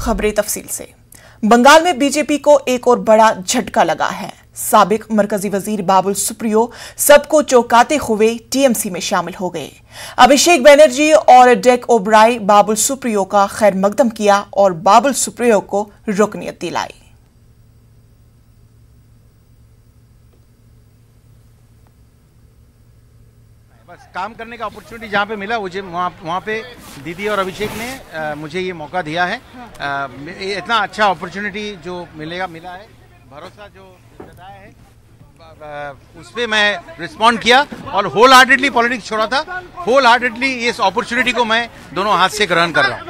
खबरें तफसील से। बंगाल में बीजेपी को एक और बड़ा झटका लगा है। साबिक मरकजी वजीर बाबुल सुप्रियो सबको चौंकाते हुए टीएमसी में शामिल हो गए। अभिषेक बनर्जी और डेक ओबराय बाबुल सुप्रियो का खैर मकदम किया और बाबुल सुप्रियो को रुकनियत दिलाई। बस काम करने का अपॉर्चुनिटी जहाँ पे मिला मुझे वहाँ पे दीदी और अभिषेक ने मुझे ये मौका दिया है। इतना अच्छा अपॉर्चुनिटी जो मिला है, भरोसा जो जताया है, उस पर मैं रिस्पॉन्ड किया और होल हार्टेडली पॉलिटिक्स छोड़ा था। होल हार्टेडली इस अपॉर्चुनिटी को मैं दोनों हाथ से ग्रहण कर रहा हूँ।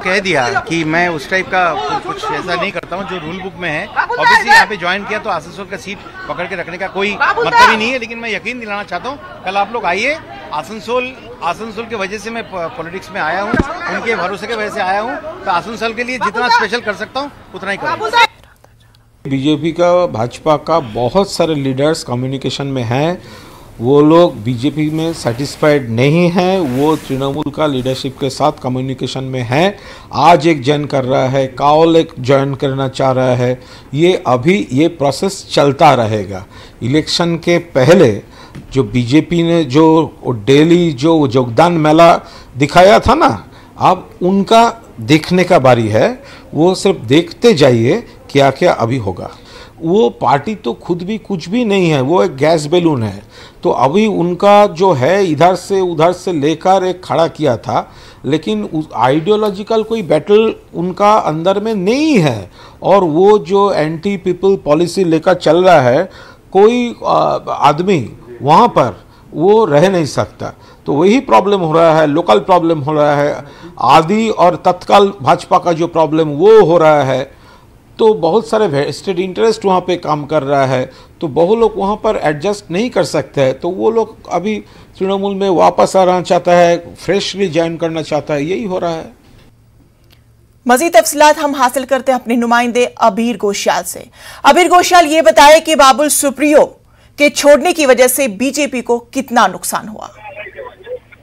कह दिया कि मैं उस टाइप का कुछ ऐसा नहीं करता हूँ जो रूल बुक में है। ऑब्वियसली यहाँ पे ज्वाइन किया तो आसनसोल का सीट पकड़ के रखने का कोई मतलब ही नहीं है, लेकिन मैं यकीन दिलाना चाहता हूँ कल आप लोग आइए। आसनसोल के वजह से मैं पॉलिटिक्स में आया हूँ, उनके भरोसे के वजह से आया हूँ, तो आसनसोल के लिए जितना स्पेशल कर सकता हूँ उतना ही करूँगा। बीजेपी का, भाजपा का बहुत सारे लीडर्स कम्युनिकेशन में हैं, वो लोग बीजेपी में सेटिस्फाइड नहीं हैं, वो तृणमूल का लीडरशिप के साथ कम्युनिकेशन में हैं। आज एक ज्वाइन कर रहा है, काल एक ज्वाइन करना चाह रहा है। ये प्रोसेस चलता रहेगा। इलेक्शन के पहले जो बीजेपी ने जो डेली जो योगदान मेला दिखाया था ना, अब उनका देखने का बारी है। वो सिर्फ देखते जाइए क्या क्या अभी होगा। वो पार्टी तो खुद भी कुछ भी नहीं है, वो एक गैस बैलून है। तो अभी उनका जो है इधर से उधर से लेकर एक खड़ा किया था, लेकिन आइडियोलॉजिकल कोई बैटल उनका अंदर में नहीं है। और वो जो एंटी पीपल पॉलिसी लेकर चल रहा है, कोई आदमी वहाँ पर वो रह नहीं सकता। तो वही प्रॉब्लम हो रहा है, लोकल प्रॉब्लम हो रहा है, आदि और तत्काल भाजपा का जो प्रॉब्लम वो हो रहा है। तो बहुत सारे वेस्टेड इंटरेस्ट वहाँ पे काम कर रहा है, तो बहुत लोग वहाँ पर एडजस्ट नहीं कर सकते हैं। तो वो लोग अभी तृणमूल में वापस आना चाहता है, फ्रेशली ज्वाइन करना चाहता है, यही हो रहा है। मजीद तफसीलात हम हासिल करते हैं अपने नुमाइंदे अबीर घोषाल से। अबीर घोषाल, ये बताए कि बाबुल सुप्रियो के छोड़ने की वजह से बीजेपी को कितना नुकसान हुआ?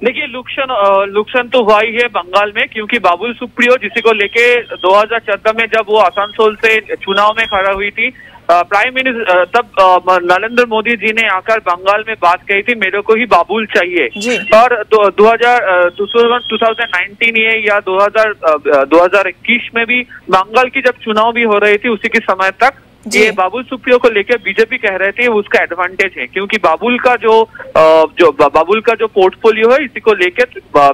देखिए, नुकसान तो हुआ ही है बंगाल में, क्योंकि बाबुल सुप्रियो जिसी को लेके 2014 में जब वो आसनसोल से चुनाव में खड़ा हुई थी, प्राइम मिनिस्टर तब नरेंद्र मोदी जी ने आकर बंगाल में बात कही थी, मेरे को ही बाबुल चाहिए। और 2019 या 2021 में भी बंगाल की जब चुनाव भी हो रही थी, उसी के समय तक ये बाबुल सुप्रियो को लेकर बीजेपी कह रहे थे उसका एडवांटेज है, क्योंकि बाबुल का जो पोर्टफोलियो है, इसी को लेकर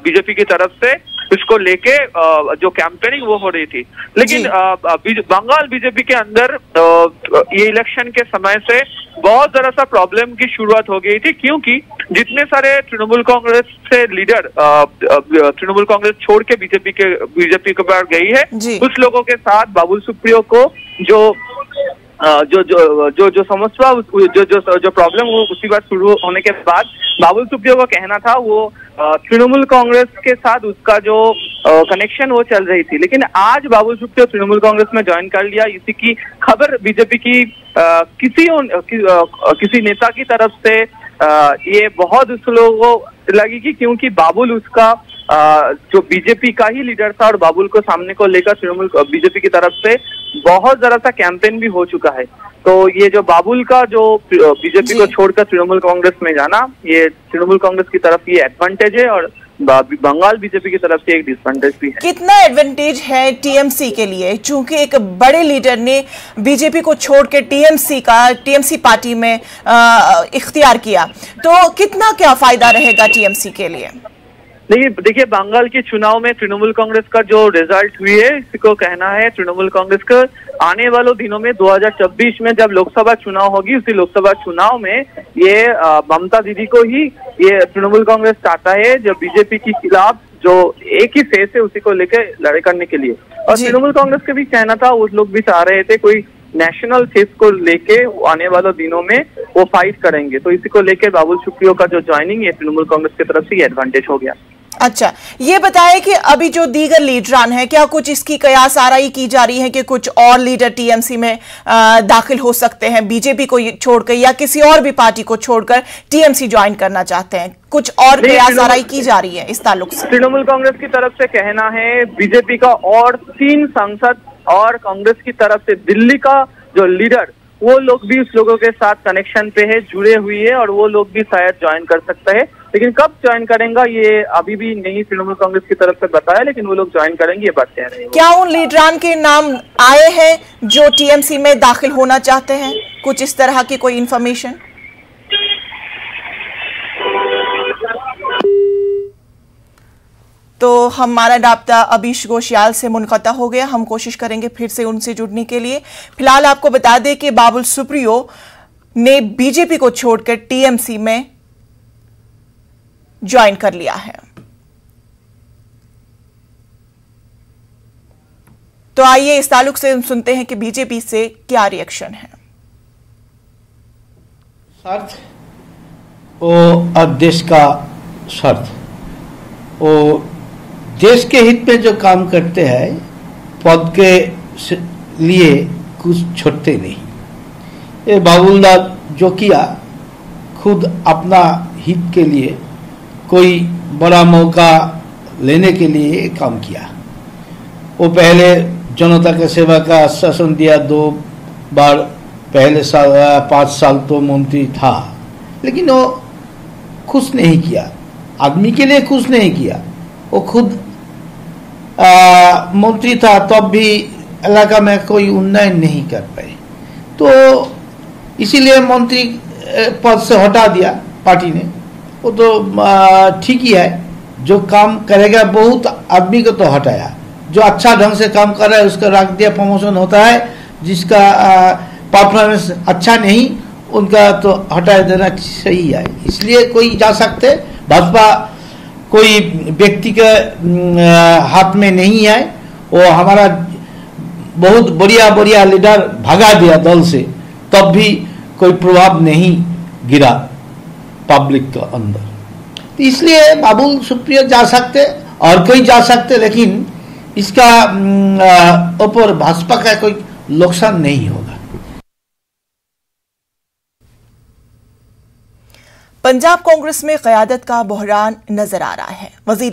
बीजेपी की तरफ से इसको लेके जो कैंपेनिंग वो हो रही थी। लेकिन बंगाल बीजेपी के अंदर ये इलेक्शन के समय से बहुत जरा सा प्रॉब्लम की शुरुआत हो गई थी, क्योंकि जितने सारे तृणमूल कांग्रेस से लीडर तृणमूल कांग्रेस छोड़ के बीजेपी के पास गई है, कुछ लोगों के साथ बाबुल सुप्रियो को जो समस्या जो प्रॉब्लम वो उसी बात शुरू होने के बाद बाबुल सुप्रियो का कहना था वो तृणमूल कांग्रेस के साथ उसका जो कनेक्शन वो चल रही थी। लेकिन आज बाबुल सुप्रियो तृणमूल कांग्रेस में ज्वाइन कर लिया, इसी की खबर बीजेपी की किसी नेता की तरफ से ये बहुत उस लोगों को लगी कि क्योंकि बाबुल उसका जो बीजेपी का ही लीडर था और बाबुल को सामने को लेकर तृणमूल बीजेपी की तरफ से बहुत जरा सा कैंपेन भी हो चुका है। तो ये जो बाबुल का जो बीजेपी को छोड़कर तृणमूल कांग्रेस में जाना, ये तृणमूल कांग्रेस की तरफ ये एडवांटेज है और बंगाल बीजेपी की तरफ से एक डिसएडवांटेज भी है। कितना एडवांटेज है टीएमसी के लिए, चूंकि एक बड़े लीडर ने बीजेपी को छोड़ के टीएमसी पार्टी में इख्तियार किया, तो कितना क्या फायदा रहेगा टीएमसी के लिए? देखिए, बंगाल के चुनाव में तृणमूल कांग्रेस का जो रिजल्ट हुई है, इसी को कहना है तृणमूल कांग्रेस का आने वाले दिनों में 2024 में जब लोकसभा चुनाव होगी, उसी लोकसभा चुनाव में ये ममता दीदी को ही ये तृणमूल कांग्रेस चाहता है, जो बीजेपी के खिलाफ जो एक ही फेस है उसी को लेकर लड़ाई करने के लिए। और तृणमूल कांग्रेस का भी कहना था, उस लोग भी चाह रहे थे कोई नेशनल फेस को लेके आने वाले दिनों में वो फाइट करेंगे। तो इसी को लेकर बाबुल सुप्रियो का जो ज्वाइनिंग है तृणमूल कांग्रेस की तरफ से एडवांटेज हो गया। अच्छा, ये बताएं कि अभी जो दीगर लीडरान हैं, क्या कुछ इसकी कयास आराई की जा रही है कि कुछ और लीडर टीएमसी में दाखिल हो सकते हैं, बीजेपी को छोड़कर या किसी और भी पार्टी को छोड़कर टीएमसी ज्वाइन करना चाहते हैं? कुछ और कयास आराई की जा रही है इस ताल्लुक से? तृणमूल कांग्रेस की तरफ से कहना है बीजेपी का और 3 सांसद और कांग्रेस की तरफ से दिल्ली का जो लीडर, वो लोग भी उस लोगों के साथ कनेक्शन पे है, जुड़े हुए हैं और वो लोग भी शायद ज्वाइन कर सकते हैं। लेकिन कब ज्वाइन करेंगे ये अभी भी नहीं तृणमूल कांग्रेस की तरफ से बताया, लेकिन वो लोग ज्वाइन करेंगे, ये बात कह रहे हैं। क्या उन लीडरान के नाम आए हैं जो टीएमसी में दाखिल होना चाहते हैं? कुछ इस तरह की कोई इंफॉर्मेशन? तो हमारा राब्ता अबीश गोशियाल से मुनक़ता हो गया। हम कोशिश करेंगे फिर से उनसे जुड़ने के लिए। फिलहाल आपको बता दें कि बाबुल सुप्रियो ने बीजेपी को छोड़कर टीएमसी में ज्वाइन कर लिया है। तो आइए इस ताल्लुक से हम सुनते हैं कि बीजेपी से क्या रिएक्शन है। शर्त वो देश का शर्त, वो देश के हित में जो काम करते हैं, पद के लिए कुछ छोड़ते नहीं। ये बाबुलदार जो किया, खुद अपना हित के लिए कोई बड़ा मौका लेने के लिए काम किया। वो पहले जनता के सेवा का आश्वासन दिया 2 बार, पहले 5 साल तो मंत्री था, लेकिन वो खुश नहीं किया, आदमी के लिए खुश नहीं किया। वो खुद मंत्री था तब भी इलाका में कोई उन्नयन नहीं कर पाए, तो इसीलिए मंत्री पद से हटा दिया पार्टी ने। वो तो ठीक ही है, जो काम करेगा, बहुत आदमी को तो हटाया, जो अच्छा ढंग से काम कर रहा है उसका रख दिया, प्रमोशन होता है। जिसका परफॉर्मेंस अच्छा नहीं, उनका तो हटा देना सही है। इसलिए कोई जा सकते, भाजपा कोई व्यक्ति के हाथ में नहीं है। वो हमारा बहुत बढ़िया लीडर भगा दिया दल से, तब भी कोई प्रभाव नहीं गिरा पब्लिक के अंदर। तो इसलिए बाबुल सुप्रियो जा सकते और कोई जा सकते, लेकिन इसका ऊपर भाजपा का कोई नुकसान नहीं होगा। पंजाब कांग्रेस में क़यादत का बहरान नजर आ रहा है। वज़ीर